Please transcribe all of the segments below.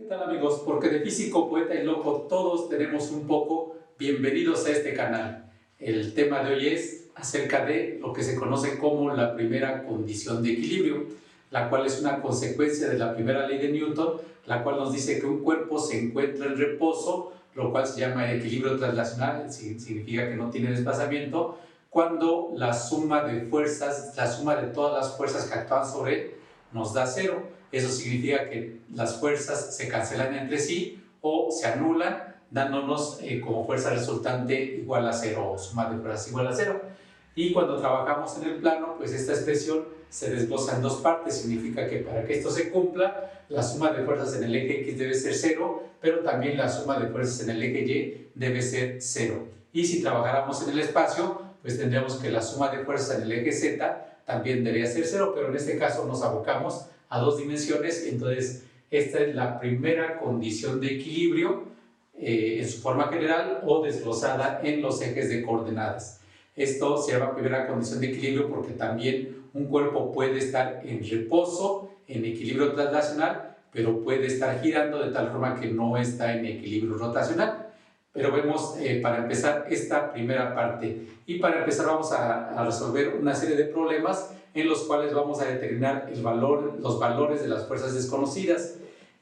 ¿Qué tal amigos? Porque de físico, poeta y loco todos tenemos un poco. Bienvenidos a este canal. El tema de hoy es acerca de lo que se conoce como la primera condición de equilibrio, la cual es una consecuencia de la primera ley de Newton, la cual nos dice que un cuerpo se encuentra en reposo, lo cual se llama equilibrio translacional, significa que no tiene desplazamiento, cuando la suma de fuerzas, la suma de todas las fuerzas que actúan sobre él, nos da cero. Eso significa que las fuerzas se cancelan entre sí o se anulan, dándonos como fuerza resultante igual a cero o suma de fuerzas igual a cero. Y cuando trabajamos en el plano, pues esta expresión se desglosa en dos partes. Significa que para que esto se cumpla, la suma de fuerzas en el eje X debe ser cero, pero también la suma de fuerzas en el eje Y debe ser cero. Y si trabajáramos en el espacio, pues tendríamos que la suma de fuerzas en el eje Z también debería ser cero, pero en este caso nos abocamos a dos dimensiones. Entonces esta es la primera condición de equilibrio en su forma general o desglosada en los ejes de coordenadas. Esto se llama primera condición de equilibrio porque también un cuerpo puede estar en reposo, en equilibrio translacional, pero puede estar girando de tal forma que no está en equilibrio rotacional. Pero vemos para empezar esta primera parte. Y para empezar vamos a resolver una serie de problemas en los cuales vamos a determinar los valores de las fuerzas desconocidas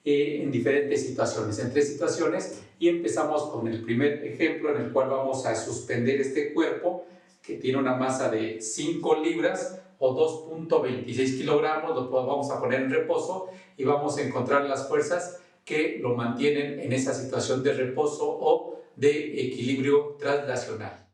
en diferentes situaciones, en tres situaciones. Y empezamos con el primer ejemplo en el cual vamos a suspender este cuerpo que tiene una masa de 5 libras o 2.26 kilogramos, lo vamos a poner en reposo y vamos a encontrar las fuerzas que lo mantienen en esa situación de reposo o de equilibrio translacional.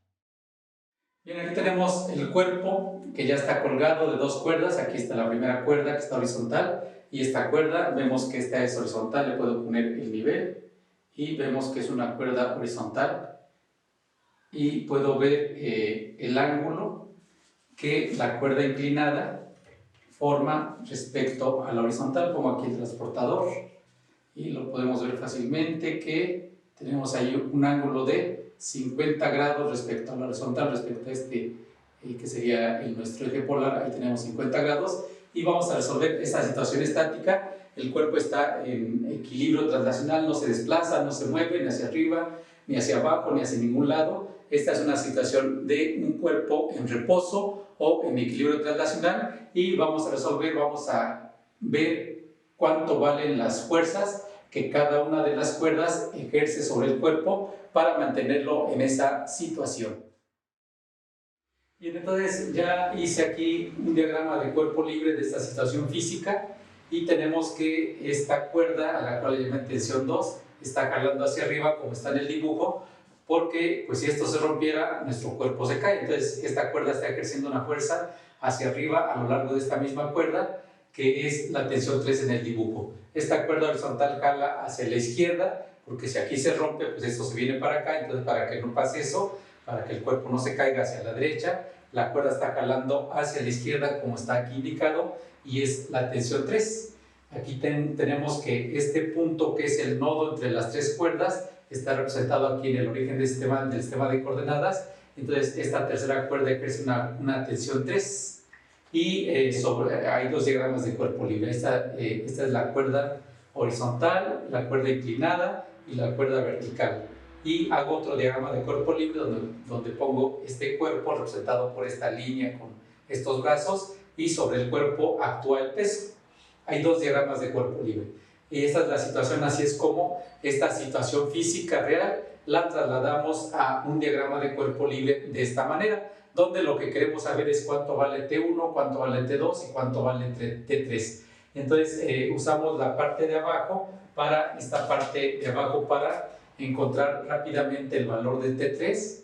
Bien, aquí tenemos el cuerpo que ya está colgado de dos cuerdas. Aquí está la primera cuerda que está horizontal y esta cuerda, vemos que esta es horizontal, le puedo poner el nivel y vemos que es una cuerda horizontal y puedo ver el ángulo que la cuerda inclinada forma respecto a la horizontal. Pongo aquí el transportador y lo podemos ver fácilmente que tenemos ahí un ángulo de 50 grados respecto a la horizontal, respecto a este que sería nuestro eje polar. Ahí tenemos 50 grados y vamos a resolver esta situación estática. El cuerpo está en equilibrio translacional, no se desplaza, no se mueve ni hacia arriba, ni hacia abajo, ni hacia ningún lado. Esta es una situación de un cuerpo en reposo o en equilibrio translacional y vamos a resolver, vamos a ver cuánto valen las fuerzas que cada una de las cuerdas ejerce sobre el cuerpo para mantenerlo en esa situación. Bien, entonces ya hice aquí un diagrama de cuerpo libre de esta situación física y tenemos que esta cuerda, a la cual le llamé tensión 2, está jalando hacia arriba como está en el dibujo, porque pues si esto se rompiera, nuestro cuerpo se cae. Entonces esta cuerda está ejerciendo una fuerza hacia arriba a lo largo de esta misma cuerda, que es la tensión 3 en el dibujo. Esta cuerda horizontal jala hacia la izquierda, porque si aquí se rompe, pues esto se viene para acá. Entonces, para que no pase eso, para que el cuerpo no se caiga hacia la derecha, la cuerda está jalando hacia la izquierda, como está aquí indicado, y es la tensión 3. Aquí tenemos que este punto, que es el nodo entre las tres cuerdas, está representado aquí en el origen del sistema de coordenadas. Entonces, esta tercera cuerda ejerce una tensión 3. Y hay dos diagramas de cuerpo libre. Esta es la cuerda horizontal, la cuerda inclinada y la cuerda vertical. Y hago otro diagrama de cuerpo libre donde pongo este cuerpo representado por esta línea con estos brazos y sobre el cuerpo actúa el peso. Hay dos diagramas de cuerpo libre. Y esta es la situación, así es como esta situación física real la trasladamos a un diagrama de cuerpo libre de esta manera, donde lo que queremos saber es cuánto vale T1, cuánto vale T2 y cuánto vale T3. Entonces usamos la parte de abajo para esta parte de abajo para encontrar rápidamente el valor de T3.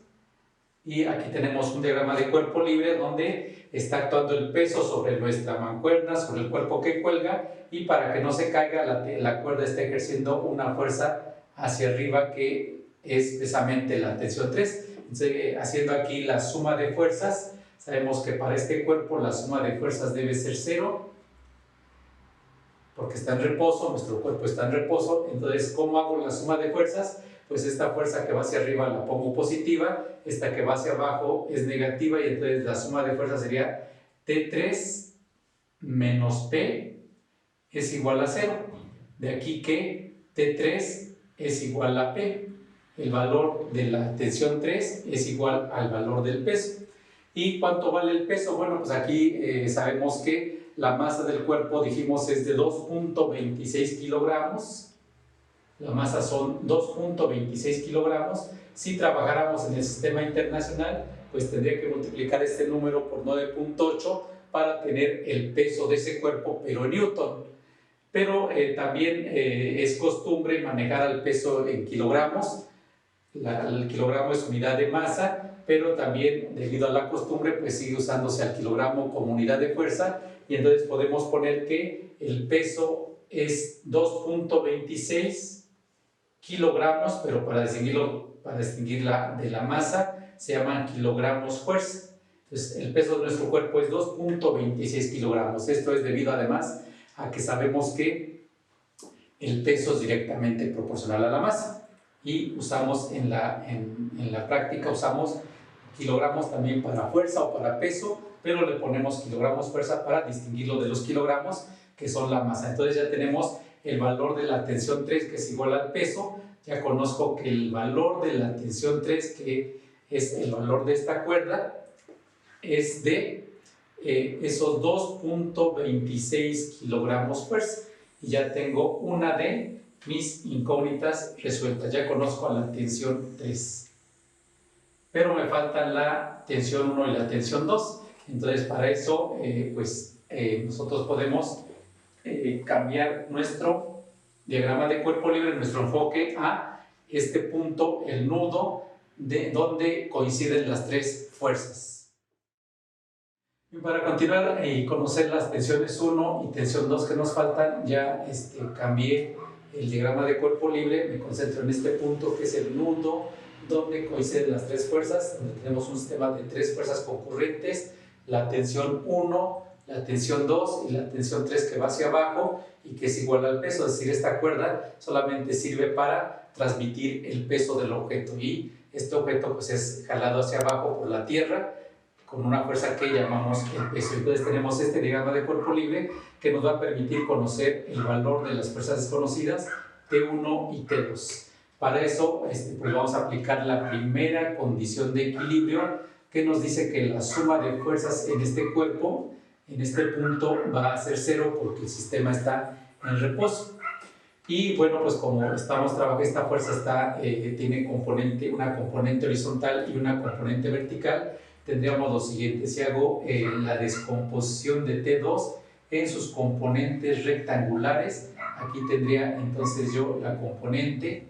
Y aquí tenemos un diagrama de cuerpo libre donde está actuando el peso sobre nuestra mancuerna, sobre el cuerpo que cuelga, y para que no se caiga la cuerda está ejerciendo una fuerza hacia arriba que es precisamente la tensión 3. Entonces, haciendo aquí la suma de fuerzas, sabemos que para este cuerpo la suma de fuerzas debe ser 0, porque está en reposo, nuestro cuerpo está en reposo. Entonces, ¿cómo hago la suma de fuerzas? Pues esta fuerza que va hacia arriba la pongo positiva, esta que va hacia abajo es negativa, y entonces la suma de fuerzas sería T3 menos P es igual a 0. De aquí que T3 es igual a P. El valor de la tensión 3 es igual al valor del peso. ¿Y cuánto vale el peso? Bueno, pues aquí sabemos que la masa del cuerpo, dijimos, es de 2.26 kilogramos. La masa son 2.26 kilogramos. Si trabajáramos en el sistema internacional, pues tendría que multiplicar este número por 9.8 para tener el peso de ese cuerpo, pero en newton. Pero también es costumbre manejar al peso en kilogramos. El kilogramo es unidad de masa, pero también debido a la costumbre pues sigue usándose al kilogramo como unidad de fuerza, y entonces podemos poner que el peso es 2.26 kilogramos, pero para distinguirla de la masa se llaman kilogramos fuerza. Entonces el peso de nuestro cuerpo es 2.26 kilogramos. Esto es debido además a que sabemos que el peso es directamente proporcional a la masa. Y usamos en la práctica usamos kilogramos también para fuerza o para peso, pero le ponemos kilogramos fuerza para distinguirlo de los kilogramos, que son la masa. Entonces ya tenemos el valor de la tensión 3, que es igual al peso. Ya conozco que el valor de la tensión 3, que es el valor de esta cuerda, es de esos 2.26 kilogramos fuerza. Y ya tengo una de mis incógnitas resueltas. Ya conozco a la tensión 3, pero me faltan la tensión 1 y la tensión 2. Entonces para eso nosotros podemos cambiar nuestro diagrama de cuerpo libre, nuestro enfoque a este punto, el nudo de donde coinciden las tres fuerzas. Y para continuar y conocer las tensiones 1 y tensión 2 que nos faltan, ya cambié el diagrama de cuerpo libre. Me concentro en este punto que es el nudo donde coinciden las tres fuerzas, donde tenemos un sistema de tres fuerzas concurrentes, la tensión 1, la tensión 2 y la tensión 3 que va hacia abajo y que es igual al peso. Es decir, esta cuerda solamente sirve para transmitir el peso del objeto, y este objeto pues es jalado hacia abajo por la tierra con una fuerza que llamamos el peso. Entonces tenemos este diagrama de cuerpo libre que nos va a permitir conocer el valor de las fuerzas desconocidas T1 y T2. Para eso pues vamos a aplicar la primera condición de equilibrio, que nos dice que la suma de fuerzas en este cuerpo, en este punto, va a ser 0 porque el sistema está en reposo. Y bueno, pues como estamos trabajando, esta fuerza tiene una componente horizontal y una componente vertical. Tendríamos lo siguiente: si hago la descomposición de T2 en sus componentes rectangulares, aquí tendría entonces yo la componente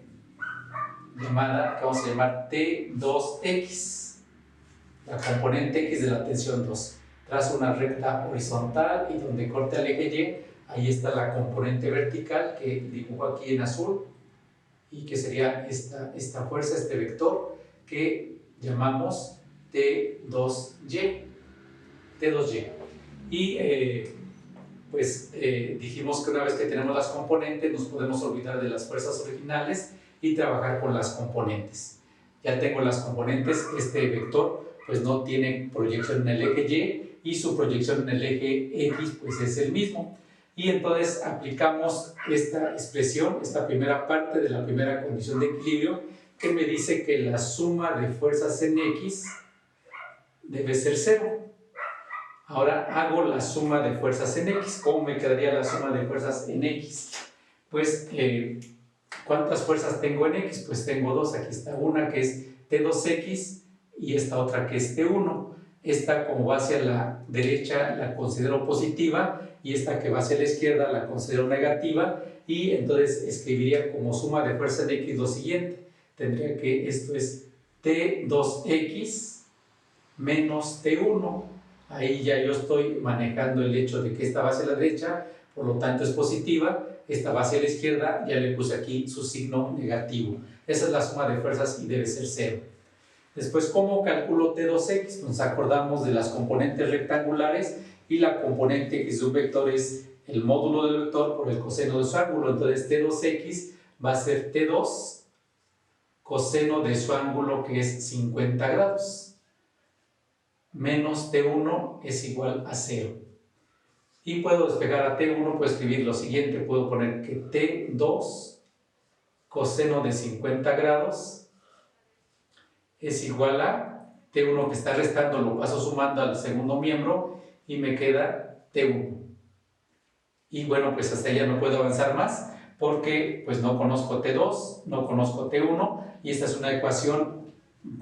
llamada, que vamos a llamar T2X, la componente X de la tensión 2. Trazo una recta horizontal y donde corte al eje Y, ahí está la componente vertical que dibujo aquí en azul, y que sería esta fuerza, este vector que llamamos T2Y. Y dijimos que una vez que tenemos las componentes nos podemos olvidar de las fuerzas originales y trabajar con las componentes. Ya tengo las componentes. Este vector pues no tiene proyección en el eje Y, y su proyección en el eje X pues es el mismo. Y entonces aplicamos esta expresión, esta primera parte de la primera condición de equilibrio, que me dice que la suma de fuerzas en X debe ser 0. Ahora hago la suma de fuerzas en X. ¿Cómo me quedaría la suma de fuerzas en X? Pues, ¿cuántas fuerzas tengo en X? Pues tengo dos. Aquí está una que es T2X y esta otra que es T1. Esta, como va hacia la derecha, la considero positiva, y esta que va hacia la izquierda la considero negativa, y entonces escribiría como suma de fuerza en X lo siguiente. Tendría que esto es T2X menos T1. Ahí ya yo estoy manejando el hecho de que esta va hacia la derecha, por lo tanto es positiva. Esta va hacia la izquierda, ya le puse aquí su signo negativo. Esa es la suma de fuerzas y debe ser 0. Después, ¿cómo calculo T2X? Nos acordamos de las componentes rectangulares, y la componente X de un vector es el módulo del vector por el coseno de su ángulo. Entonces T2X va a ser T2 coseno de su ángulo, que es 50 grados, menos T1 es igual a 0. Y puedo despegar a T1, puedo escribir lo siguiente, puedo poner que T2 coseno de 50 grados es igual a T1 que está restando, lo paso sumando al segundo miembro y me queda T1. Y bueno, pues hasta allá no puedo avanzar más porque pues no conozco T2, no conozco T1 y esta es una ecuación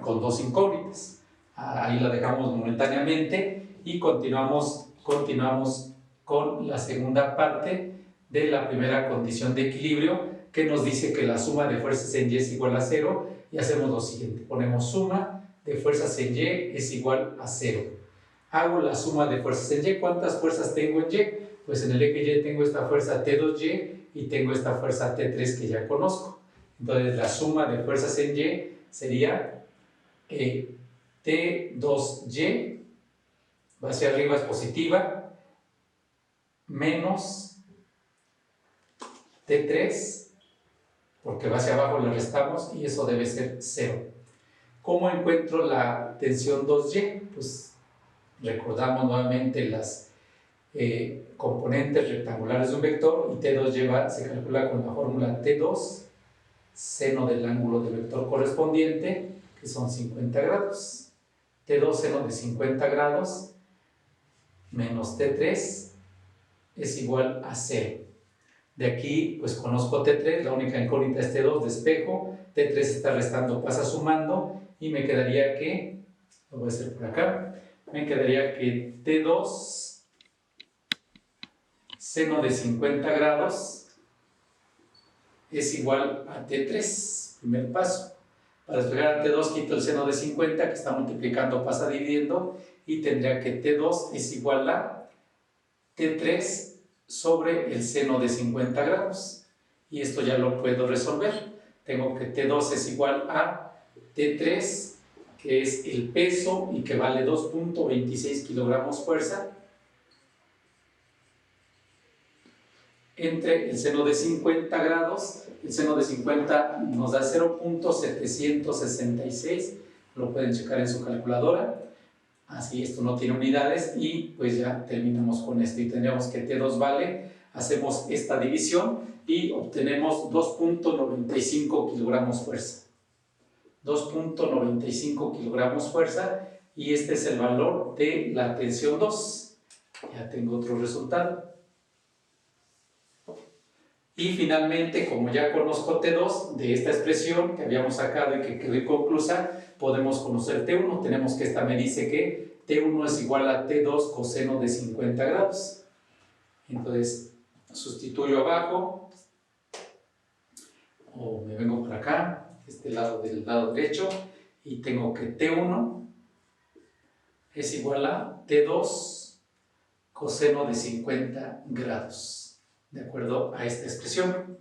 con dos incógnitas. Ahí la dejamos momentáneamente y continuamos con la segunda parte de la primera condición de equilibrio, que nos dice que la suma de fuerzas en Y es igual a 0, y hacemos lo siguiente: ponemos suma de fuerzas en Y es igual a 0. Hago la suma de fuerzas en Y. ¿Cuántas fuerzas tengo en Y? Pues en el eje Y tengo esta fuerza T2Y y tengo esta fuerza T3 que ya conozco. Entonces la suma de fuerzas en Y sería T2Y, va hacia arriba es positiva, menos T3, porque va hacia abajo le restamos y eso debe ser 0. ¿Cómo encuentro la tensión 2Y? Pues recordamos nuevamente las componentes rectangulares de un vector, y T2Y se calcula con la fórmula T2, seno del ángulo del vector correspondiente, que son 50 grados. T2 seno de 50 grados menos T3 es igual a 0. De aquí, pues conozco T3, la única incógnita es T2, despejo, T3 está restando, pasa sumando, y me quedaría que, lo voy a hacer por acá, me quedaría que T2 seno de 50 grados es igual a T3, primer paso. Para despejar a T2 quito el seno de 50, que está multiplicando, pasa dividiendo, y tendría que T2 es igual a T3 sobre el seno de 50 grados. Y esto ya lo puedo resolver. Tengo que T2 es igual a T3, que es el peso y que vale 2.26 kilogramos fuerza, entre el seno de 50 grados. El seno de 50 nos da 0.766, lo pueden checar en su calculadora. Así, esto no tiene unidades, y pues ya terminamos con esto, y tendríamos que T2 vale, hacemos esta división y obtenemos 2.95 kilogramos fuerza. 2.95 kilogramos fuerza, y este es el valor de la tensión 2. Ya tengo otro resultado. Y finalmente, como ya conozco T2 de esta expresión que habíamos sacado y que quedó inconclusa, podemos conocer T1. Tenemos que esta me dice que T1 es igual a T2 coseno de 50 grados. Entonces, sustituyo abajo, o me vengo por acá, este lado del lado derecho, y tengo que T1 es igual a T2 coseno de 50 grados. De acuerdo a esta expresión,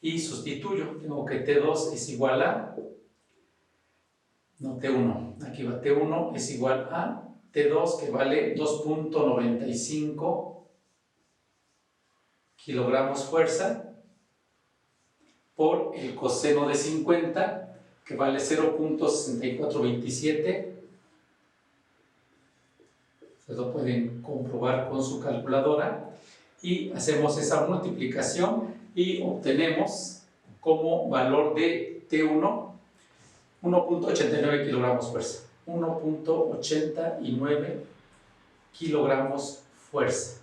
y sustituyo, tengo que T2 es igual a, no, T1, aquí va, T1 es igual a T2, que vale 2.95 kilogramos fuerza, por el coseno de 50, que vale 0.6427. Ustedes lo pueden comprobar con su calculadora. Y hacemos esa multiplicación y obtenemos como valor de T1 1.89 kilogramos fuerza. 1.89 kilogramos fuerza.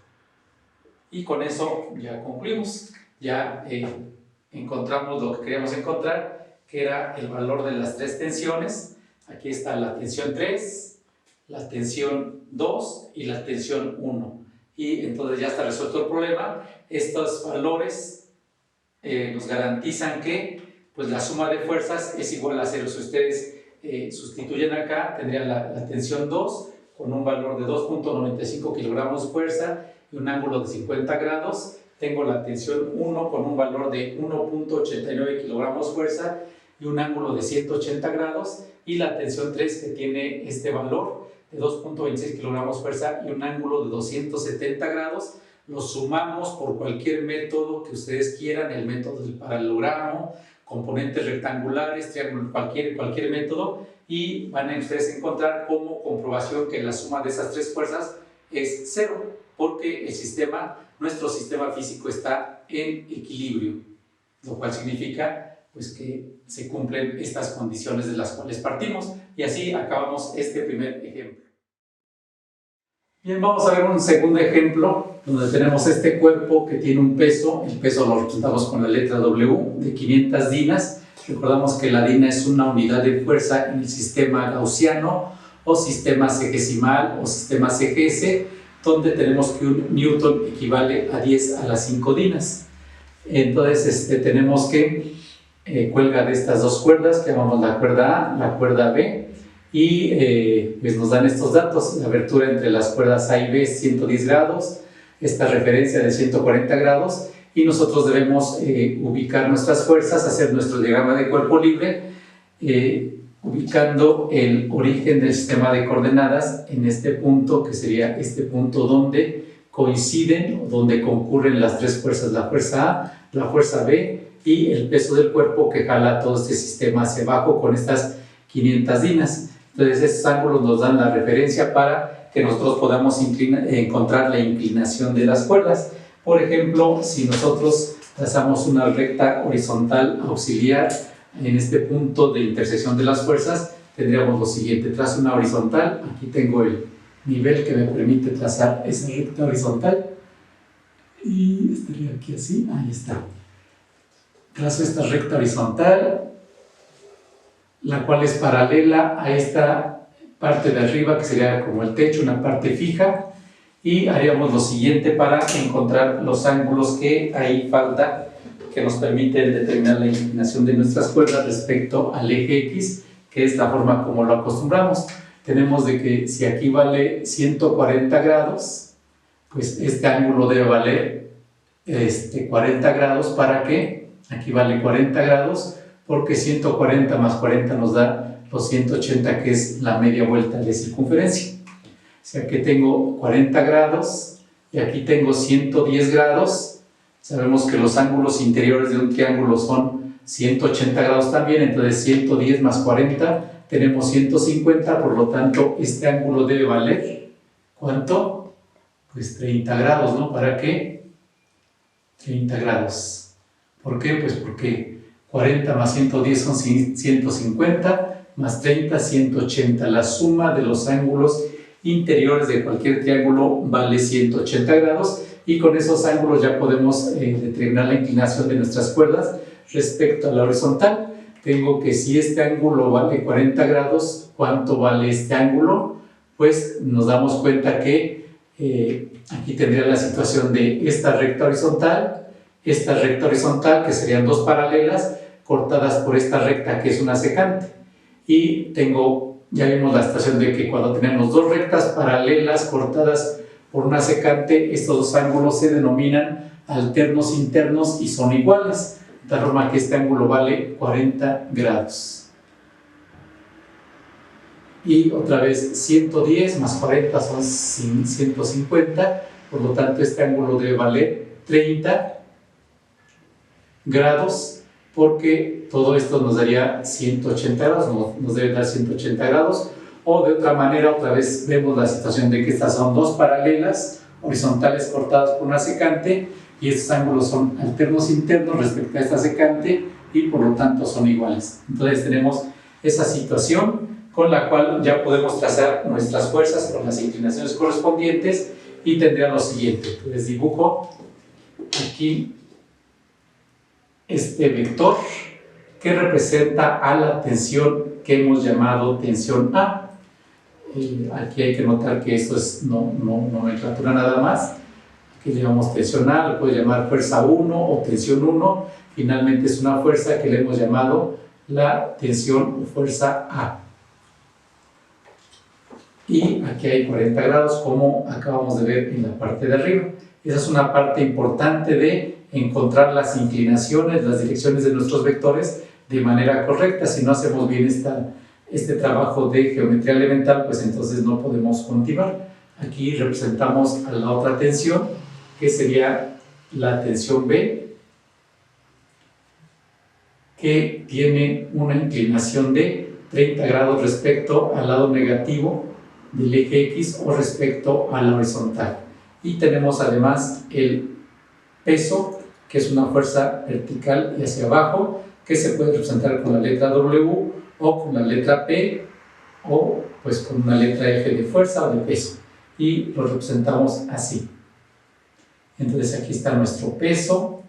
Y con eso ya concluimos. Ya encontramos lo que queríamos encontrar, que era el valor de las tres tensiones. Aquí está la tensión 3, la tensión 2 y la tensión 1. Y entonces ya está resuelto el problema. Estos valores nos garantizan que pues, la suma de fuerzas es igual a 0. Si ustedes sustituyen acá, tendrían la tensión 2 con un valor de 2.95 kilogramos fuerza y un ángulo de 50 grados. Tengo la tensión 1 con un valor de 1.89 kilogramos fuerza y un ángulo de 180 grados. Y la tensión 3, que tiene este valor de 2.26 kilogramos fuerza y un ángulo de 270 grados. Los sumamos por cualquier método que ustedes quieran, el método del paralelogramo, componentes rectangulares, triángulo, cualquier método, y van a ustedes encontrar como comprobación que la suma de esas tres fuerzas es 0, porque nuestro sistema físico está en equilibrio, lo cual significa pues que se cumplen estas condiciones de las cuales partimos. Y así acabamos este primer ejemplo. Bien, vamos a ver un segundo ejemplo donde tenemos este cuerpo que tiene un peso. El peso lo representamos con la letra W de 500 dinas. Recordamos que la dina es una unidad de fuerza en el sistema gaussiano o sistema segesimal o sistema CGS, donde tenemos que un newton equivale a 10 a las 5 dinas. Entonces tenemos que cuelga de estas dos cuerdas que llamamos la cuerda A, la cuerda B, y pues nos dan estos datos. La abertura entre las cuerdas A y B es 110 grados, esta referencia de 140 grados, y nosotros debemos ubicar nuestras fuerzas, hacer nuestro diagrama de cuerpo libre, ubicando el origen del sistema de coordenadas en este punto, que sería este punto donde coinciden o donde concurren las tres fuerzas, la fuerza A, la fuerza B y el peso del cuerpo que jala todo este sistema hacia abajo con estas 500 dinas. Entonces estos ángulos nos dan la referencia para que nosotros podamos encontrar la inclinación de las cuerdas. Por ejemplo, si nosotros trazamos una recta horizontal auxiliar en este punto de intersección de las fuerzas, tendríamos lo siguiente: trazo una horizontal, aquí tengo el nivel que me permite trazar esa recta horizontal, y estaría aquí así, ahí está. Trazo esta recta horizontal, la cual es paralela a esta parte de arriba, que sería como el techo, una parte fija, y haríamos lo siguiente para encontrar los ángulos que ahí falta, que nos permiten determinar la inclinación de nuestras cuerdas respecto al eje X, que es la forma como lo acostumbramos. Tenemos de que si aquí vale 140 grados, pues este ángulo debe valer 40 grados. ¿Para qué? Aquí vale 40 grados, porque 140 más 40 nos da los 180, que es la media vuelta de circunferencia. O sea que tengo 40 grados y aquí tengo 110 grados. Sabemos que los ángulos interiores de un triángulo son 180 grados también, entonces 110 más 40 tenemos 150, por lo tanto este ángulo debe valer, ¿cuánto? Pues 30 grados, ¿no? ¿Para qué? 30 grados. ¿Por qué? Pues porque 40 más 110 son 150, más 30, 180. La suma de los ángulos interiores de cualquier triángulo vale 180 grados, y con esos ángulos ya podemos determinar la inclinación de nuestras cuerdas respecto a la horizontal. Tengo que si este ángulo vale 40 grados, ¿cuánto vale este ángulo? Pues nos damos cuenta que aquí tendría la situación de esta recta horizontal, que serían dos paralelas cortadas por esta recta que es una secante. Y ya vimos la situación de que cuando tenemos dos rectas paralelas cortadas por una secante, estos dos ángulos se denominan alternos internos y son iguales, de tal forma que este ángulo vale 40 grados. Y otra vez 110 más 40 son 150, por lo tanto este ángulo debe valer 30 grados, porque todo esto nos daría 180 grados, nos debe dar 180 grados. O de otra manera, otra vez vemos la situación de que estas son dos paralelas horizontales cortadas por una secante, y estos ángulos son alternos internos respecto a esta secante y por lo tanto son iguales. Entonces tenemos esa situación con la cual ya podemos trazar nuestras fuerzas con las inclinaciones correspondientes, y tendría lo siguiente. Les dibujo aquí este vector que representa a la tensión que hemos llamado tensión A. Aquí hay que notar que esto es no nomenclatura nada más. Aquí le llamamos tensión A, lo puedo llamar fuerza 1 o tensión 1. Finalmente es una fuerza que le hemos llamado la tensión o fuerza A. Y aquí hay 40 grados, como acabamos de ver en la parte de arriba. Esa es una parte importante de encontrar las inclinaciones, las direcciones de nuestros vectores de manera correcta. Si no hacemos bien este trabajo de geometría elemental, pues entonces no podemos continuar. Aquí representamos a la otra tensión, que sería la tensión B, que tiene una inclinación de 30 grados respecto al lado negativo del eje X o respecto a la horizontal. Y tenemos además el peso, que es una fuerza vertical y hacia abajo, que se puede representar con la letra W o con la letra P o pues con una letra F de fuerza o de peso, y lo representamos así. Entonces aquí está nuestro peso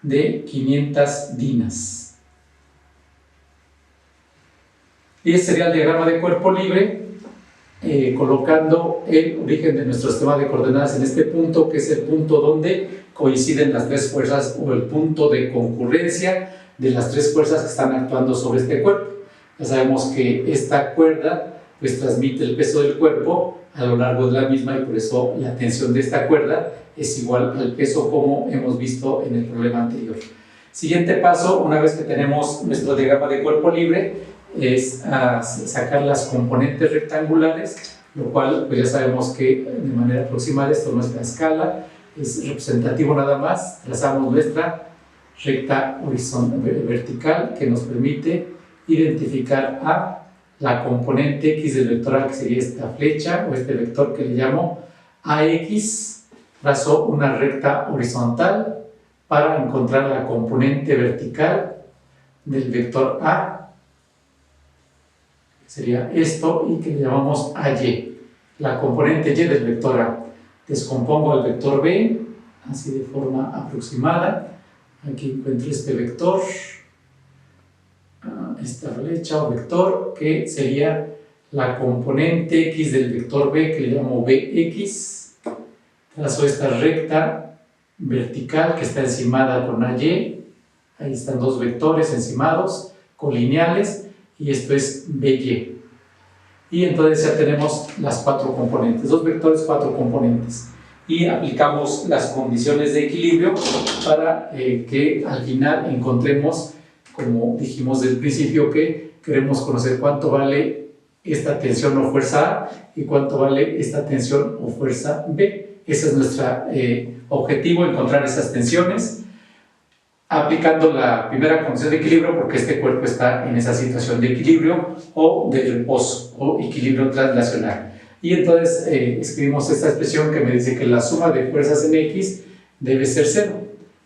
de 500 dinas. Y este sería el diagrama de cuerpo libre, colocando el origen de nuestro sistema de coordenadas en este punto, que es el punto donde coinciden las tres fuerzas, o el punto de concurrencia de las tres fuerzas que están actuando sobre este cuerpo. Ya sabemos que esta cuerda pues transmite el peso del cuerpo a lo largo de la misma, y por eso la tensión de esta cuerda es igual al peso, como hemos visto en el problema anterior. Siguiente paso, una vez que tenemos nuestro diagrama de cuerpo libre, es sacar las componentes rectangulares, lo cual pues ya sabemos que de manera aproximada esto es nuestra escala, es representativo nada más. Trazamos nuestra recta vertical que nos permite identificar a la componente x del vector A, que sería esta flecha o este vector que le llamo AX. Trazo una recta horizontal para encontrar la componente vertical del vector A, que sería esto, y que le llamamos AY, la componente Y del vector A. Descompongo el vector B, así de forma aproximada. Aquí encuentro este vector, esta flecha o vector, que sería la componente X del vector B, que le llamo BX. Trazo esta recta vertical que está encimada con AY. Ahí están dos vectores encimados, colineales, y esto es BY. Y entonces ya tenemos las cuatro componentes, dos vectores, cuatro componentes. Y aplicamos las condiciones de equilibrio para que al final encontremos, como dijimos del principio, que queremos conocer cuánto vale esta tensión o fuerza A y cuánto vale esta tensión o fuerza B. Ese es nuestro objetivo, encontrar esas tensiones, aplicando la primera condición de equilibrio, porque este cuerpo está en esa situación de equilibrio o de reposo o equilibrio translacional. Y entonces escribimos esta expresión que me dice que la suma de fuerzas en X debe ser 0.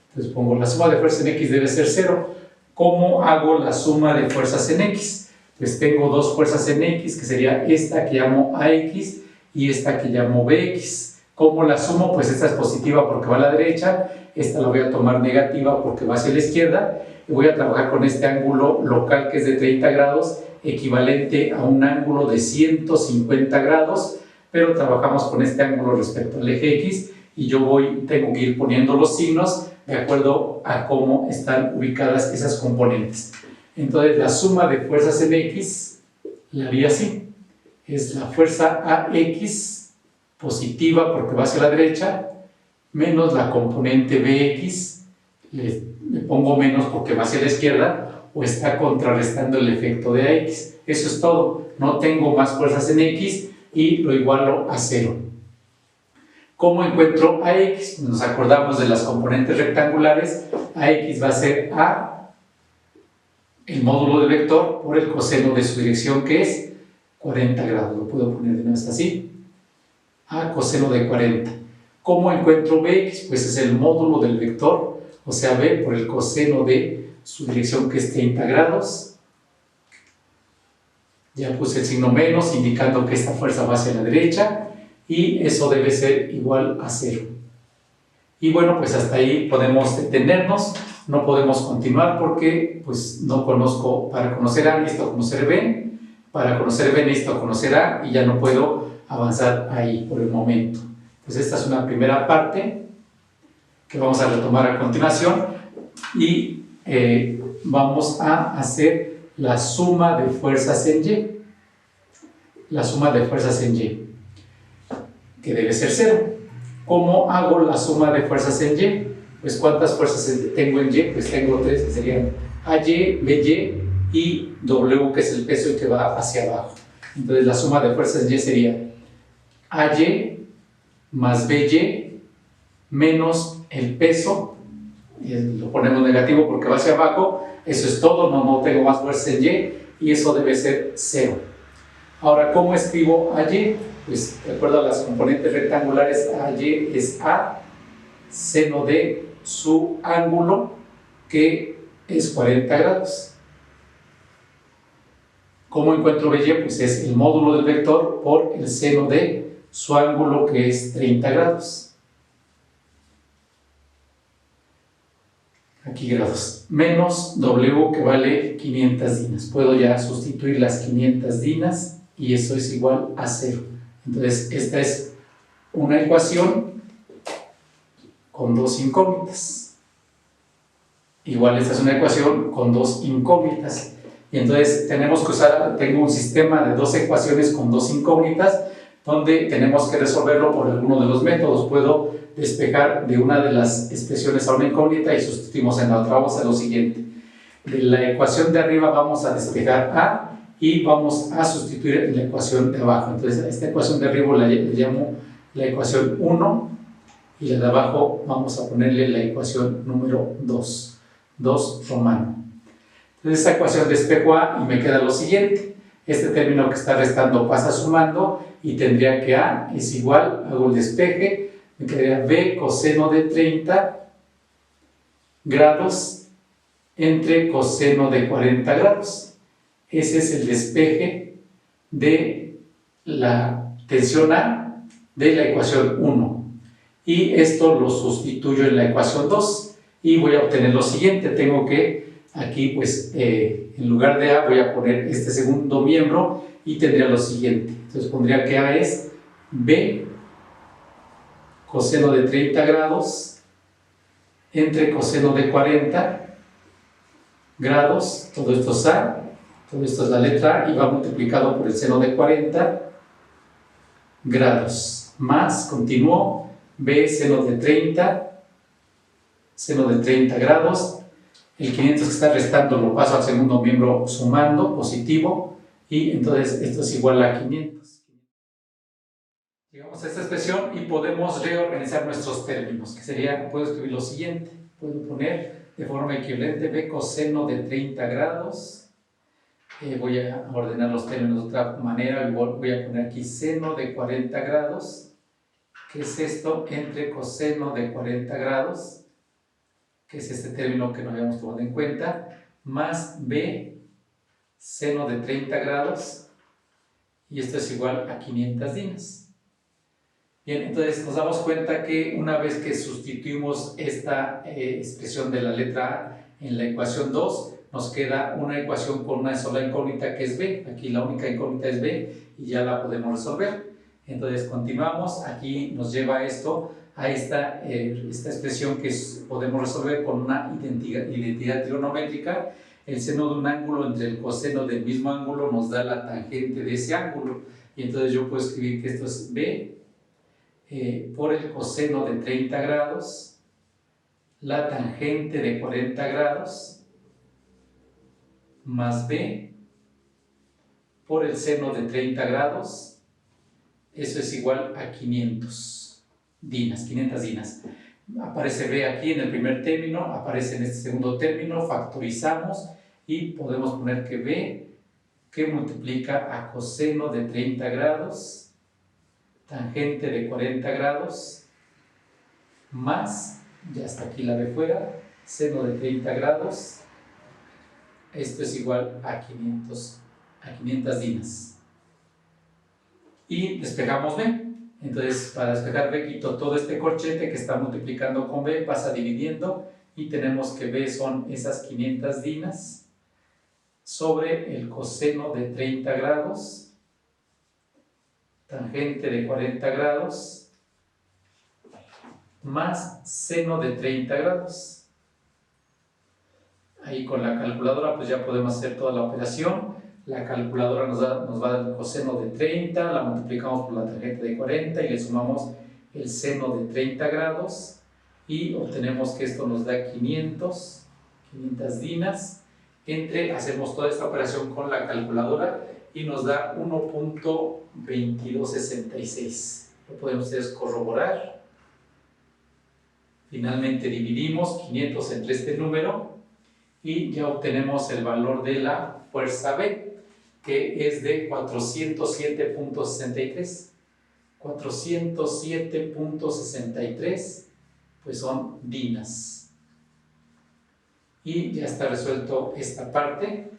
Entonces pongo la suma de fuerzas en X debe ser 0. ¿Cómo hago la suma de fuerzas en X? Pues tengo dos fuerzas en X, que sería esta que llamo AX y esta que llamo BX. ¿Cómo la sumo? Pues esta es positiva porque va a la derecha, esta la voy a tomar negativa porque va hacia la izquierda, y voy a trabajar con este ángulo local que es de 30 grados, equivalente a un ángulo de 150 grados, pero trabajamos con este ángulo respecto al eje X, y yo tengo que ir poniendo los signos de acuerdo a cómo están ubicadas esas componentes. Entonces la suma de fuerzas en X la haría así, es la fuerza AX positiva porque va hacia la derecha, menos la componente BX, le pongo menos porque va hacia la izquierda, o está contrarrestando el efecto de AX. Eso es todo, no tengo más fuerzas en X y lo igualo a 0. ¿Cómo encuentro AX? Nos acordamos de las componentes rectangulares. AX va a ser A, el módulo del vector, por el coseno de su dirección, que es 40 grados. Lo puedo poner de nuevo así. A coseno de 40. ¿Cómo encuentro Bx? Pues es el módulo del vector, o sea, B por el coseno de su dirección, que es 30 grados. Ya puse el signo menos, indicando que esta fuerza va hacia la derecha, y eso debe ser igual a 0. Y bueno, pues hasta ahí podemos detenernos, no podemos continuar porque pues no conozco, para conocer A necesito conocer B, para conocer B necesito conocer A, y ya no puedo avanzar ahí por el momento. Pues esta es una primera parte que vamos a retomar a continuación, y vamos a hacer la suma de fuerzas en Y. La suma de fuerzas en Y, que debe ser 0. ¿Cómo hago la suma de fuerzas en Y? Pues ¿cuántas fuerzas tengo en Y? Pues tengo 3, que serían AY, BY y W, que es el peso y que va hacia abajo. Entonces la suma de fuerzas en Y sería AY más BY menos el peso, lo ponemos negativo porque va hacia abajo. Eso es todo, no tengo más fuerza en Y, y eso debe ser 0. Ahora, ¿cómo escribo AY? Pues de acuerdo a las componentes rectangulares, AY es A seno de su ángulo, que es 40 grados. ¿Cómo encuentro BY? Pues es el módulo del vector por el seno de su ángulo, que es 30 grados. Aquí grados. Menos W, que vale 500 dinas. Puedo ya sustituir las 500 dinas y eso es igual a 0. Entonces, esta es una ecuación con dos incógnitas. Igual esta es una ecuación con dos incógnitas. Y entonces tenemos que usar, tengo un sistema de dos ecuaciones con dos incógnitas, donde tenemos que resolverlo por alguno de los métodos. Puedo despejar de una de las expresiones a una incógnita y sustituimos en la otra. Vamos a lo siguiente. De la ecuación de arriba vamos a despejar A y vamos a sustituir en la ecuación de abajo. Entonces, esta ecuación de arriba le llamo la ecuación 1 y la de abajo vamos a ponerle la ecuación número 2, 2 romano. Entonces, esta ecuación despejo A y me queda lo siguiente. Este término que está restando pasa sumando y tendría que A es igual, hago el despeje, me quedaría B coseno de 30 grados entre coseno de 40 grados. Ese es el despeje de la tensión A de la ecuación 1. Y esto lo sustituyo en la ecuación 2 y voy a obtener lo siguiente. Tengo que aquí, pues, en lugar de A voy a poner este segundo miembro y tendría lo siguiente. Entonces pondría que A es B coseno de 30 grados entre coseno de 40 grados. Todo esto es A, todo esto es la letra A y va multiplicado por el seno de 40 grados. Más, continúo, B seno de 30 grados. El 500 que está restando lo paso al segundo miembro sumando, positivo, y entonces esto es igual a 500. Llegamos a esta expresión y podemos reorganizar nuestros términos, que sería, puedo escribir lo siguiente, puedo poner de forma equivalente B coseno de 30 grados, voy a ordenar los términos de otra manera, voy a poner aquí seno de 40 grados, que es esto, entre coseno de 40 grados, que es este término que no habíamos tomado en cuenta, más B seno de 30 grados, y esto es igual a 500 dinas. Bien, entonces nos damos cuenta que una vez que sustituimos esta expresión de la letra A en la ecuación 2, nos queda una ecuación con una sola incógnita que es B. Aquí la única incógnita es B y ya la podemos resolver. Entonces continuamos, aquí nos lleva esto a esta expresión que podemos resolver con una identidad trigonométrica. El seno de un ángulo entre el coseno del mismo ángulo nos da la tangente de ese ángulo. Y entonces yo puedo escribir que esto es B por el coseno de 30 grados, la tangente de 40 grados, más B por el seno de 30 grados, eso es igual a 500 dinas. Aparece B aquí en el primer término, aparece en este segundo término, factorizamos y podemos poner que B, que multiplica a coseno de 30 grados, tangente de 40 grados, más, ya está aquí la B fuera, seno de 30 grados, esto es igual a 500 dinas. Y despejamos B. Entonces, para despejar B, quito todo este corchete que está multiplicando con B, pasa dividiendo, y tenemos que B son esas 500 dinas sobre el coseno de 30 grados, tangente de 40 grados, más seno de 30 grados. Ahí con la calculadora pues ya podemos hacer toda la operación. La calculadora nos va a dar el coseno de 30, la multiplicamos por la tangente de 40 y le sumamos el seno de 30 grados y obtenemos que esto nos da 500 dinas. Hacemos toda esta operación con la calculadora y nos da 1.2266. Lo pueden ustedes corroborar. Finalmente dividimos 500 entre este número y ya obtenemos el valor de la fuerza B, que es de 407.63. 407.63 pues son dinas. y ya está resuelto esta parte.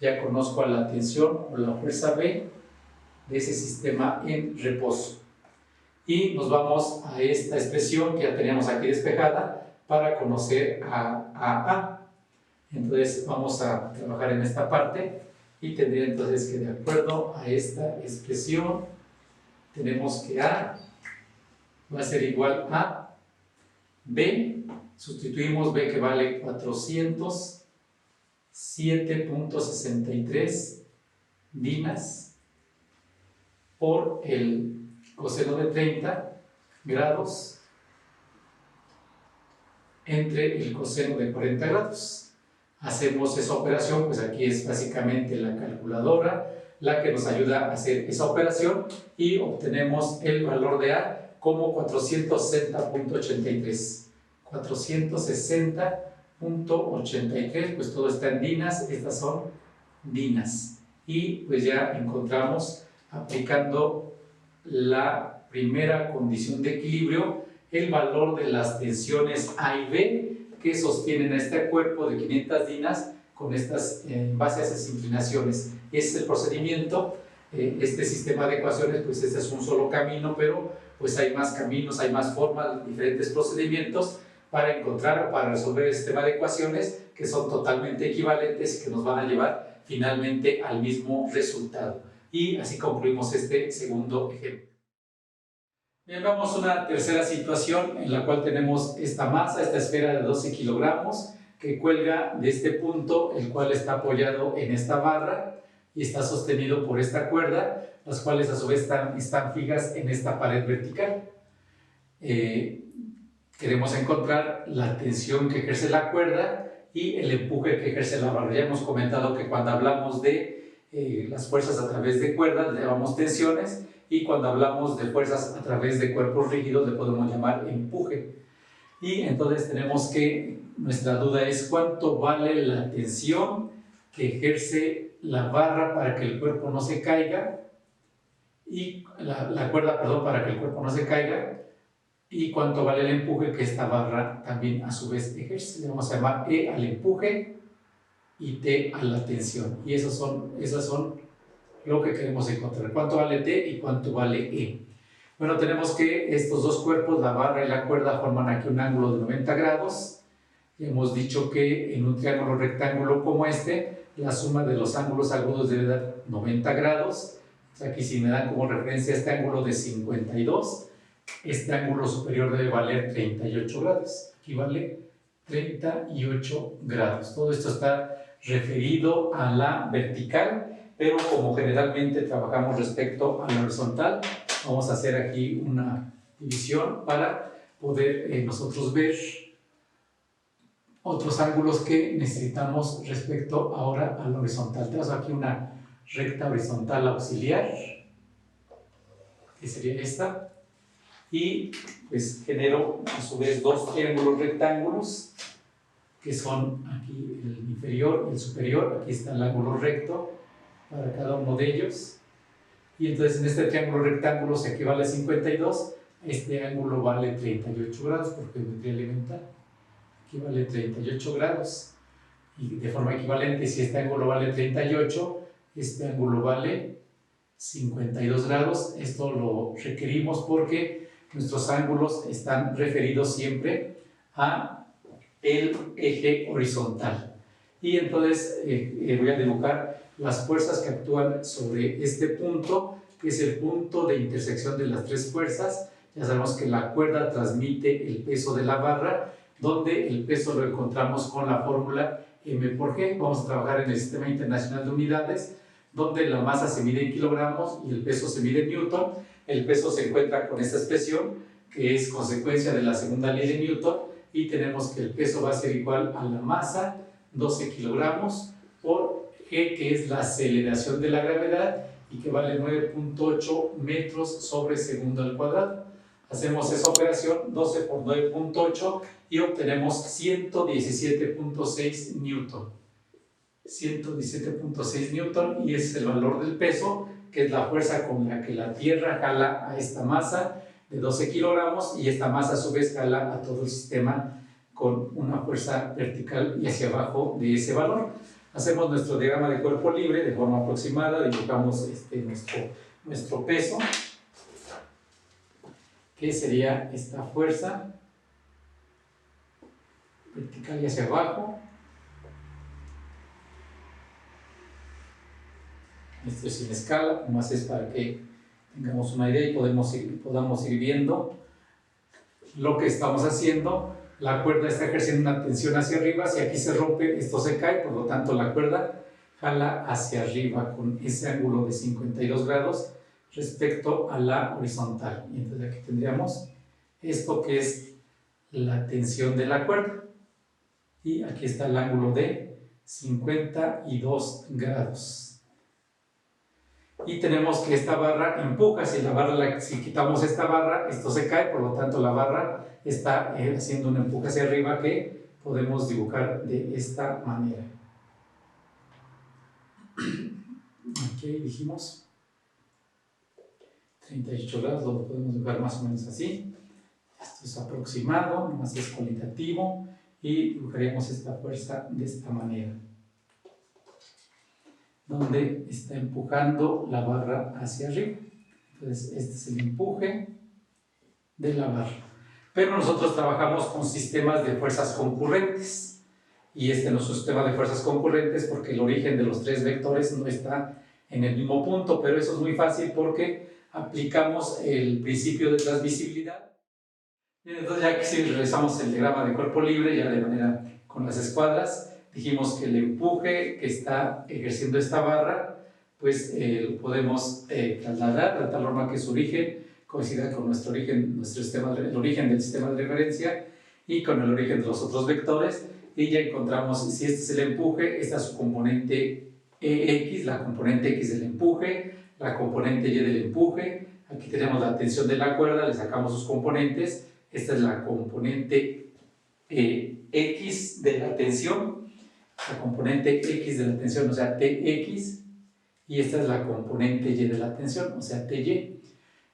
Ya conozco a la tensión o la fuerza B de ese sistema en reposo. Y nos vamos a esta expresión que ya teníamos aquí despejada para conocer a A. Entonces vamos a trabajar en esta parte y tendría entonces que, de acuerdo a esta expresión, tenemos que A va a ser igual a B, sustituimos B que vale 407.63 dinas por el coseno de 30 grados entre el coseno de 40 grados. Hacemos esa operación, pues aquí es básicamente la calculadora la que nos ayuda a hacer esa operación y obtenemos el valor de A como 460.83. 460.83, pues todo está en dinas, estas son dinas. Y pues ya encontramos, aplicando la primera condición de equilibrio, el valor de las tensiones A y B que sostienen a este cuerpo de 500 dinas con estas, en base a esas inclinaciones. Ese es el procedimiento. Este sistema de ecuaciones, pues este es un solo camino, pero pues hay más caminos, hay más formas, diferentes procedimientos para encontrar o para resolver el sistema de ecuaciones que son totalmente equivalentes y que nos van a llevar finalmente al mismo resultado. Y así concluimos este segundo ejemplo. Bien, vamos a una tercera situación en la cual tenemos esta masa, esta esfera de 12 kilogramos que cuelga de este punto, el cual está apoyado en esta barra y está sostenido por esta cuerda, las cuales a su vez están fijas en esta pared vertical. Queremos encontrar la tensión que ejerce la cuerda y el empuje que ejerce la barra. Ya hemos comentado que cuando hablamos de las fuerzas a través de cuerdas le llamamos tensiones, y cuando hablamos de fuerzas a través de cuerpos rígidos le podemos llamar empuje. Y entonces tenemos que, nuestra duda es cuánto vale la tensión que ejerce la barra para que el cuerpo no se caiga, y la cuerda, perdón, para que el cuerpo no se caiga, y cuánto vale el empuje que esta barra también a su vez ejerce. Le vamos a llamar E al empuje y T a la tensión. Y esas son lo que queremos encontrar. ¿Cuánto vale T y cuánto vale E? Bueno, tenemos que estos dos cuerpos, la barra y la cuerda, forman aquí un ángulo de 90 grados. Hemos dicho que en un triángulo rectángulo como este, la suma de los ángulos agudos debe dar 90 grados. Aquí si me dan como referencia este ángulo de 52, este ángulo superior debe valer 38 grados. Aquí vale 38 grados. Todo esto está referido a la vertical, pero como generalmente trabajamos respecto a la horizontal, vamos a hacer aquí una división para poder nosotros ver otros ángulos que necesitamos respecto ahora a la horizontal. Tenemos aquí una recta horizontal auxiliar, que sería esta, y pues genero a su vez dos triángulos rectángulos, que son aquí el inferior y el superior. Aquí está el ángulo recto para cada uno de ellos, y entonces en este triángulo rectángulo se equivale a 52, este ángulo vale 38 grados por geometría elemental. Aquí vale 38 grados, y de forma equivalente, si este ángulo vale 38, este ángulo vale 52 grados. Esto lo requerimos porque nuestros ángulos están referidos siempre a el eje horizontal. Y entonces voy a dibujar las fuerzas que actúan sobre este punto, que es el punto de intersección de las tres fuerzas. Ya sabemos que la cuerda transmite el peso de la barra, donde el peso lo encontramos con la fórmula M por G. Vamos a trabajar en el Sistema Internacional de Unidades, donde la masa se mide en kilogramos y el peso se mide en newton. El peso se encuentra con esta expresión, que es consecuencia de la segunda ley de Newton, y tenemos que el peso va a ser igual a la masa, 12 kilogramos, por G, que es la aceleración de la gravedad, y que vale 9.8 metros sobre segundo al cuadrado. Hacemos esa operación, 12 por 9.8, y obtenemos 117.6 newton. 117.6 newton, y ese es el valor del peso, que es la fuerza con la que la Tierra jala a esta masa de 12 kilogramos, y esta masa a su vez jala a todo el sistema con una fuerza vertical y hacia abajo de ese valor. Hacemos nuestro diagrama de cuerpo libre de forma aproximada, dibujamos nuestro peso, que sería esta fuerza vertical y hacia abajo. Esto es sin escala, más es para que tengamos una idea y podamos ir viendo lo que estamos haciendo. La cuerda está ejerciendo una tensión hacia arriba, si aquí se rompe, esto se cae, por lo tanto la cuerda jala hacia arriba con ese ángulo de 52 grados respecto a la horizontal. Y entonces aquí tendríamos esto que es la tensión de la cuerda. Y aquí está el ángulo de 52 grados. Y tenemos que esta barra empuja, si quitamos esta barra, esto se cae, por lo tanto la barra está haciendo un empuje hacia arriba que podemos dibujar de esta manera. Aquí dijimos 38 grados, lo podemos dibujar más o menos así. Esto es aproximado, más es cualitativo, y dibujaríamos esta fuerza de esta manera, donde está empujando la barra hacia arriba. Entonces este es el empuje de la barra. Pero nosotros trabajamos con sistemas de fuerzas concurrentes, y este no es un sistema de fuerzas concurrentes porque el origen de los tres vectores no está en el mismo punto, pero eso es muy fácil porque aplicamos el principio de transmisibilidad. Entonces ya que si realizamos el diagrama de cuerpo libre, ya de manera con las escuadras, dijimos que el empuje que está ejerciendo esta barra, pues lo podemos trasladar de tal forma que su origen coincida con nuestro origen, el origen del sistema de referencia y con el origen de los otros vectores, y ya encontramos, si este es el empuje, esta es su componente X, la componente X del empuje, la componente Y del empuje. Aquí tenemos la tensión de la cuerda, le sacamos sus componentes. Esta es la componente X de la tensión, la componente X de la tensión, o sea, Tx, y esta es la componente Y de la tensión, o sea, Ty.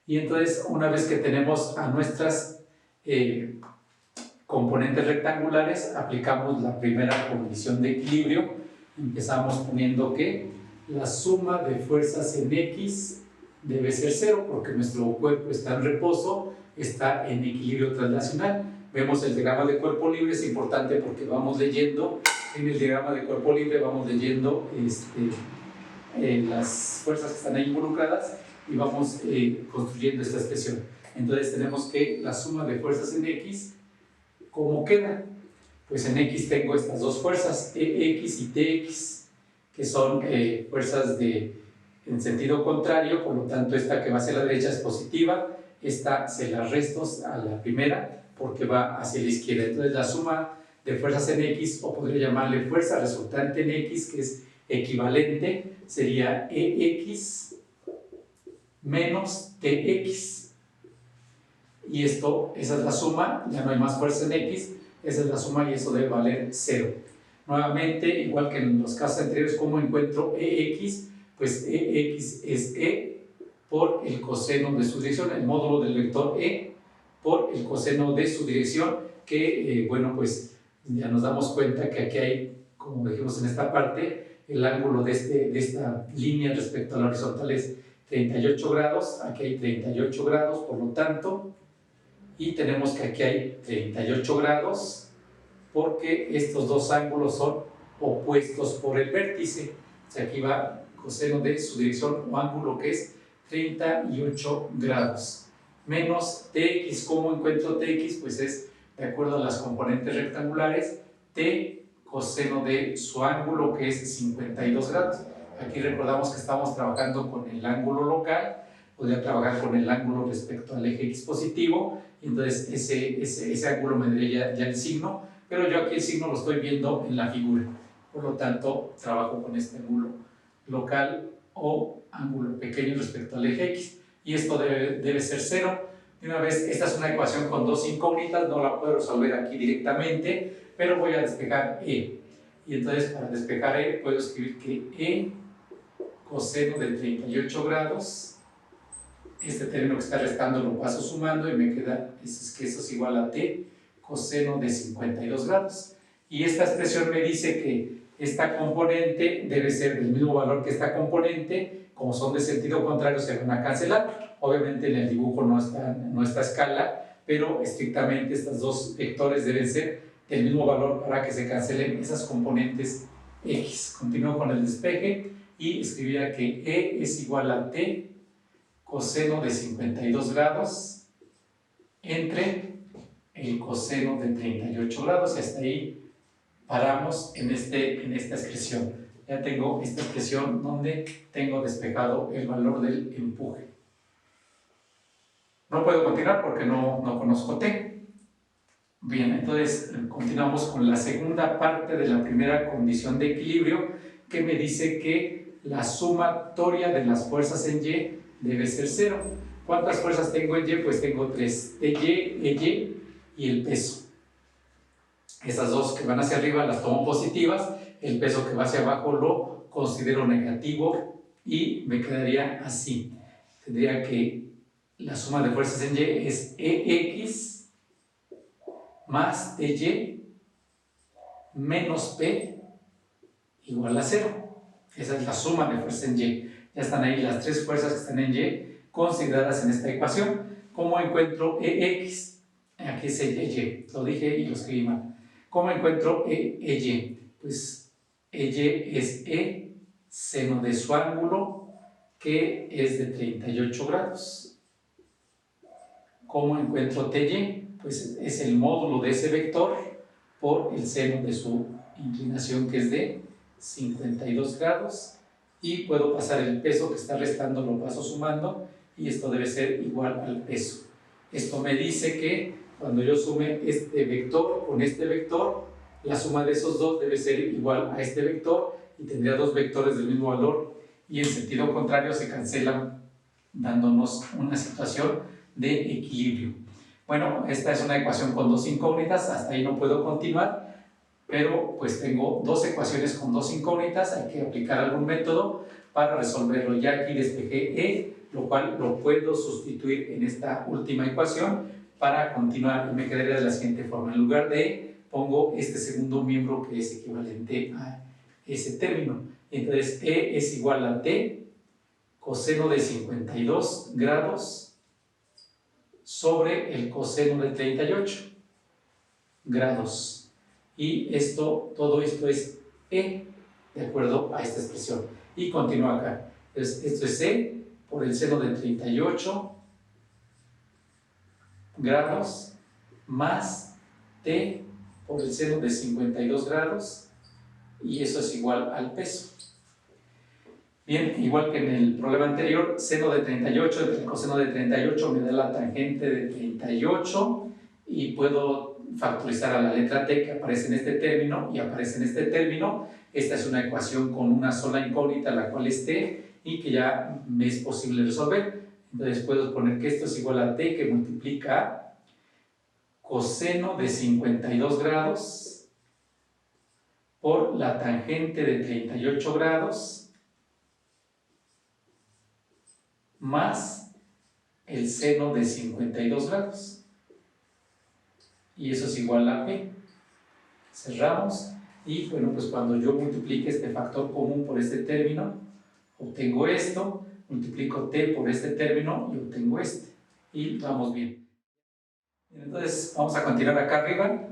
Y entonces, una vez que tenemos a nuestras componentes rectangulares, aplicamos la primera condición de equilibrio. Empezamos poniendo que la suma de fuerzas en X debe ser 0, porque nuestro cuerpo está en reposo, está en equilibrio translacional. Vemos el diagrama de cuerpo libre, es importante porque vamos leyendo, en el diagrama de cuerpo libre vamos leyendo las fuerzas que están ahí involucradas y vamos construyendo esta expresión. Entonces tenemos que la suma de fuerzas en X, ¿cómo queda? Pues en X tengo estas dos fuerzas, EX y TX, que son fuerzas en sentido contrario, por lo tanto esta que va hacia la derecha es positiva, esta se la resto a la primera porque va hacia la izquierda. Entonces la suma de fuerzas en X, o podría llamarle fuerza resultante en X, que es equivalente, sería EX menos TX. Y esa es la suma, ya no hay más fuerza en X, esa es la suma y eso debe valer 0. Nuevamente, igual que en los casos anteriores, ¿cómo encuentro EX? Pues EX es E por el coseno de su dirección, el módulo del vector E por el coseno de su dirección, que bueno, pues ya nos damos cuenta que aquí hay, como dijimos en esta parte, el ángulo de esta línea respecto a la horizontal es 38 grados, aquí hay 38 grados, por lo tanto, y tenemos que aquí hay 38 grados porque estos dos ángulos son opuestos por el vértice. O sea, aquí va coseno de su dirección o ángulo que es 38 grados. Menos Tx, ¿cómo encuentro Tx? Pues es de acuerdo a las componentes rectangulares, T coseno de su ángulo que es 52 grados. Aquí recordamos que estamos trabajando con el ángulo local, podría trabajar con el ángulo respecto al eje X positivo, y entonces ese ángulo me daría ya el signo, pero yo aquí el signo lo estoy viendo en la figura, por lo tanto trabajo con este ángulo local o ángulo pequeño respecto al eje X, y esto debe ser 0. De una vez, esta es una ecuación con dos incógnitas, no la puedo resolver aquí directamente, pero voy a despejar E. Y entonces para despejar E puedo escribir que E coseno de 38 grados, este término que está restando lo paso sumando y me queda que eso es igual a T coseno de 52 grados. Y esta expresión me dice que esta componente debe ser del mismo valor que esta componente. Como son de sentido contrario, se van a cancelar. Obviamente en el dibujo no está a escala, pero estrictamente estos dos vectores deben ser del mismo valor para que se cancelen esas componentes x. Continúo con el despeje y escribiría que E es igual a t coseno de 52 grados entre el coseno de 38 grados, y hasta ahí paramos en esta expresión. Ya tengo esta expresión donde tengo despejado el valor del empuje. No puedo continuar porque no conozco t. Bien, entonces continuamos con la segunda parte de la primera condición de equilibrio, que me dice que la sumatoria de las fuerzas en Y debe ser 0. ¿Cuántas fuerzas tengo en Y? Pues tengo 3, TY, EY y el peso. Esas dos que van hacia arriba las tomo positivas, el peso que va hacia abajo lo considero negativo y me quedaría así. Tendría que la suma de fuerzas en Y es EX más TY menos P igual a 0. Esa es la suma de fuerzas en Y. Ya están ahí las tres fuerzas que están en Y consideradas en esta ecuación. ¿Cómo encuentro EX? Aquí es EY, lo dije y lo escribí mal. ¿Cómo encuentro EY? Pues EY es E seno de su ángulo, que es de 38 grados. ¿Cómo encuentro TY? Pues es el módulo de ese vector por el seno de su inclinación, que es de 52 grados, y puedo pasar el peso que está restando, lo paso sumando, y esto debe ser igual al peso. Esto me dice que cuando yo sume este vector con este vector, la suma de esos dos debe ser igual a este vector, y tendría dos vectores del mismo valor, y en sentido contrario se cancelan, dándonos una situación de equilibrio. Bueno, esta es una ecuación con dos incógnitas, hasta ahí no puedo continuar, pero pues tengo dos ecuaciones con dos incógnitas, hay que aplicar algún método para resolverlo. Ya aquí despejé E, lo cual lo puedo sustituir en esta última ecuación para continuar, y me quedaría de la siguiente forma. En lugar de E, pongo este segundo miembro que es equivalente a ese término. Entonces E es igual a T coseno de 52 grados sobre el coseno de 38 grados. Y todo esto es E, de acuerdo a esta expresión. Y continúa acá. Entonces, esto es E por el seno de 38 grados más T por el seno de 52 grados, y eso es igual al peso. Bien, igual que en el problema anterior, seno de 38 entre el coseno de 38 me da la tangente de 38, y puedo factorizar a la letra t que aparece en este término y aparece en este término. Esta es una ecuación con una sola incógnita, la cual es t, y que ya me es posible resolver. Entonces puedo poner que esto es igual a t que multiplica coseno de 52 grados por la tangente de 38 grados más el seno de 52 grados. Y eso es igual a P. Cerramos, y bueno, pues cuando yo multiplique este factor común por este término, obtengo esto, multiplico T por este término y obtengo este, y vamos bien. Entonces vamos a continuar acá arriba.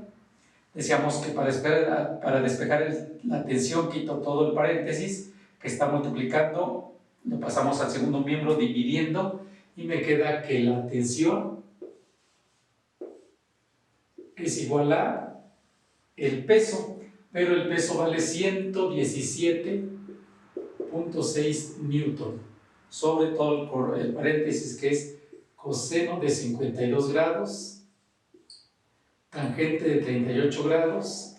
Decíamos que para despejar la tensión quito todo el paréntesis que está multiplicando, lo pasamos al segundo miembro dividiendo, y me queda que la tensión es igual a el peso, pero el peso vale 117.6 newton sobre todo el paréntesis, que es coseno de 52 grados, tangente de 38 grados,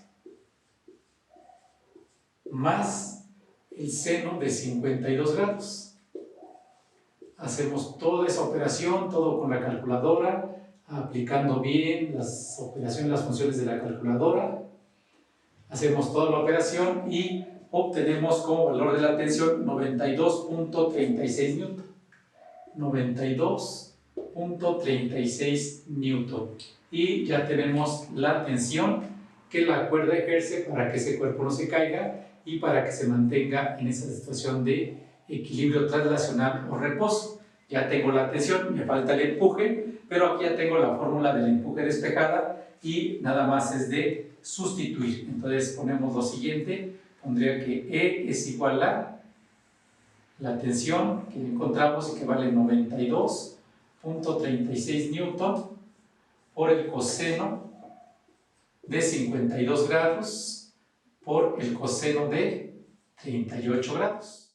más el seno de 52 grados. Hacemos toda esa operación, todo con la calculadora, aplicando bien las operaciones, las funciones de la calculadora. Hacemos toda la operación y obtenemos como valor de la tensión 92.36 newton. 92.36 newton. y ya tenemos la tensión que la cuerda ejerce para que ese cuerpo no se caiga y para que se mantenga en esa situación de equilibrio traslacional o reposo. Ya tengo la tensión, me falta el empuje, pero aquí ya tengo la fórmula del empuje despejada y nada más es de sustituir. Entonces ponemos lo siguiente, pondría que E es igual a la tensión que encontramos y que vale 92.36 newton por el coseno de 52 grados por el coseno de 38 grados.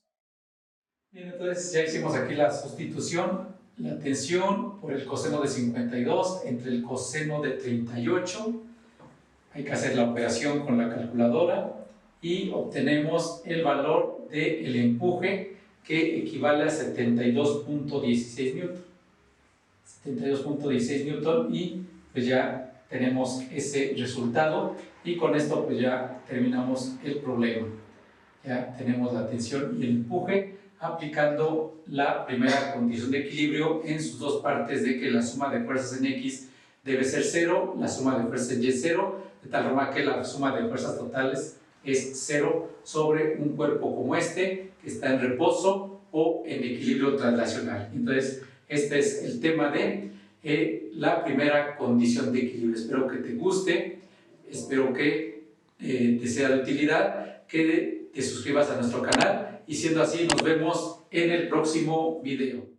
Bien, entonces ya hicimos aquí la sustitución, la tensión por el coseno de 52 entre el coseno de 38. Hay que hacer la operación con la calculadora y obtenemos el valor del empuje que equivale a 72.16 newton. 72.16 newton y pues ya tenemos ese resultado y con esto pues ya terminamos el problema. Ya tenemos la tensión y el empuje aplicando la primera condición de equilibrio en sus dos partes de que la suma de fuerzas en X debe ser 0, la suma de fuerzas en Y 0, de tal forma que la suma de fuerzas totales es 0 sobre un cuerpo como este que está en reposo o en equilibrio traslacional. Entonces este es el tema de la primera condición de equilibrio. Espero que te guste, espero que te sea de utilidad, que te suscribas a nuestro canal y siendo así nos vemos en el próximo video.